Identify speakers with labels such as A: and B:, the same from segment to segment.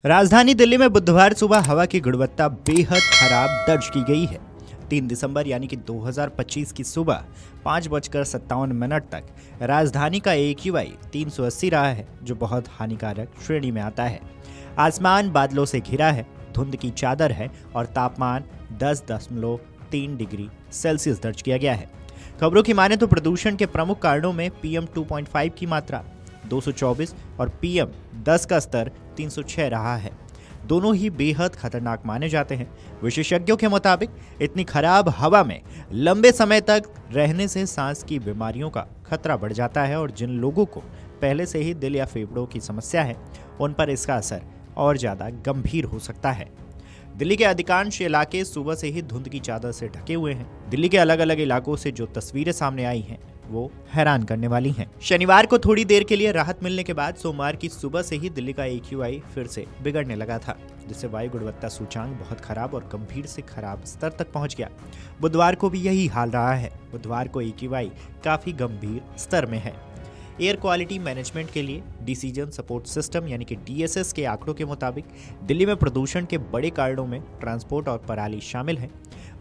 A: राजधानी दिल्ली में बुधवार सुबह हवा की गुणवत्ता बेहद खराब दर्ज की गई है। 3 दिसंबर यानी कि 2025 की सुबह 5:57 तक राजधानी का AQI 380 रहा है, जो बहुत हानिकारक श्रेणी में आता है। आसमान बादलों से घिरा है, धुंध की चादर है और तापमान 10.3 डिग्री सेल्सियस दर्ज किया गया है। खबरों की माने तो प्रदूषण के प्रमुख कारणों में PM 2.5 की मात्रा 224 और PM 10 का स्तर 306 रहा है। दोनों ही बेहद खतरनाक माने जाते हैं। विशेषज्ञों के मुताबिक इतनी खराब हवा में लंबे समय तक रहने से सांस की बीमारियों का खतरा बढ़ जाता है और जिन लोगों को पहले से ही दिल या फेफड़ों की समस्या है, उन पर इसका असर और ज़्यादा गंभीर हो सकता है। दिल्ली के अधिकांश इलाके सुबह से ही धुंध की चादर से ढके हुए हैं। दिल्ली के अलग अलग इलाकों से जो तस्वीरें सामने आई हैं, वो हैरान करने वाली हैं। शनिवार को थोड़ी देर के लिए राहत मिलने के बाद सोमवार की सुबह से ही दिल्ली का AQI फिर से बिगड़ने लगा था, जिससे वायु गुणवत्ता सूचांक बहुत खराब और गंभीर से खराब स्तर तक पहुंच गया। बुधवार को भी यही हाल रहा है। बुधवार को AQI काफी गंभीर स्तर में है। एयर क्वालिटी मैनेजमेंट के लिए डिसीजन सपोर्ट सिस्टम यानी कि DSS के आंकड़ों के मुताबिक दिल्ली में प्रदूषण के बड़े कारणों में ट्रांसपोर्ट और पराली शामिल है।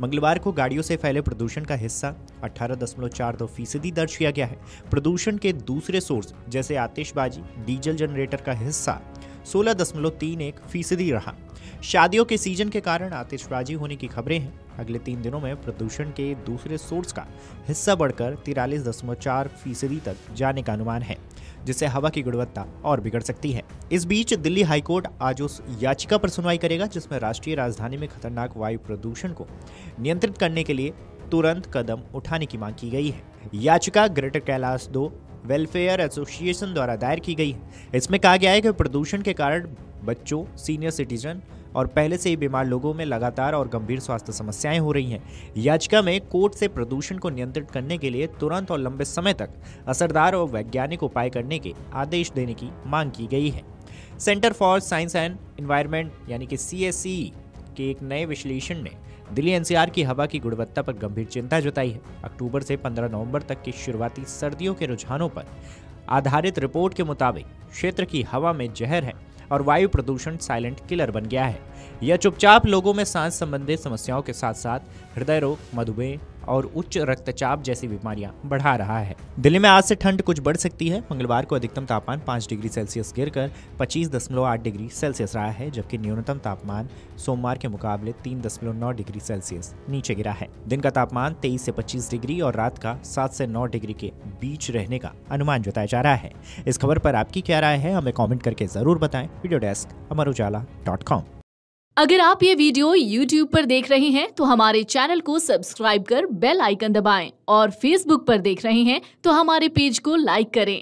A: मंगलवार को गाड़ियों से फैले प्रदूषण का हिस्सा 18.42% दर्ज किया गया है। प्रदूषण के दूसरे सोर्स जैसे आतिशबाजी, डीजल जनरेटर का हिस्सा 16.31% रहा। शादियों के सीजन के कारण आतिशबाजी होने की खबरें हैं। अगले 3 दिनों में प्रदूषण के दूसरे सोर्स का हिस्सा बढ़कर 43.4% तक जाने का अनुमान है, जिससे हवा की गुणवत्ता और बिगड़ सकती है। इस बीच दिल्ली हाईकोर्ट आज उस याचिका पर सुनवाई करेगा जिसमें राष्ट्रीय राजधानी में खतरनाक वायु प्रदूषण को नियंत्रित करने के लिए तुरंत कदम उठाने की मांग की गई है। याचिका ग्रेटर कैलाश 2 वेलफेयर एसोसिएशन द्वारा दायर की गई है। इसमें कहा गया है कि प्रदूषण के कारण बच्चों, सीनियर सिटीजन और पहले से ही बीमार लोगों में लगातार और गंभीर स्वास्थ्य समस्याएं हो रही हैं। याचिका में कोर्ट से प्रदूषण को नियंत्रित करने के लिए तुरंत और लंबे समय तक असरदार और वैज्ञानिक उपाय करने के आदेश देने की मांग की गई है। Centre for science and environment यानी कि CSE के एक नए विश्लेषण ने दिल्ली NCR की हवा की गुणवत्ता पर गंभीर चिंता जताई है। अक्टूबर से 15 नवंबर तक की शुरुआती सर्दियों के रुझानों पर आधारित रिपोर्ट के मुताबिक क्षेत्र की हवा में जहर है और वायु प्रदूषण साइलेंट किलर बन गया है। यह चुपचाप लोगों में सांस संबंधी समस्याओं के साथ साथ हृदय रोग, मधुमेह और उच्च रक्तचाप जैसी बीमारियां बढ़ा रहा है। दिल्ली में आज से ठंड कुछ बढ़ सकती है। मंगलवार को अधिकतम तापमान 5 डिग्री सेल्सियस गिरकर 25.8 डिग्री सेल्सियस रहा है, जबकि न्यूनतम तापमान सोमवार के मुकाबले 3.9 डिग्री सेल्सियस नीचे गिरा है। दिन का तापमान 23 से 25 डिग्री और रात का 7 से 9 डिग्री के बीच रहने का अनुमान जताया जा रहा है। इस खबर पर आपकी क्या राय है, हमें कॉमेंट करके जरूर बताएं। Video desk amarujala.com।
B: अगर आप ये वीडियो YouTube पर देख रहे हैं तो हमारे चैनल को सब्सक्राइब कर बेल आइकन दबाएं और Facebook पर देख रहे हैं तो हमारे पेज को लाइक करें।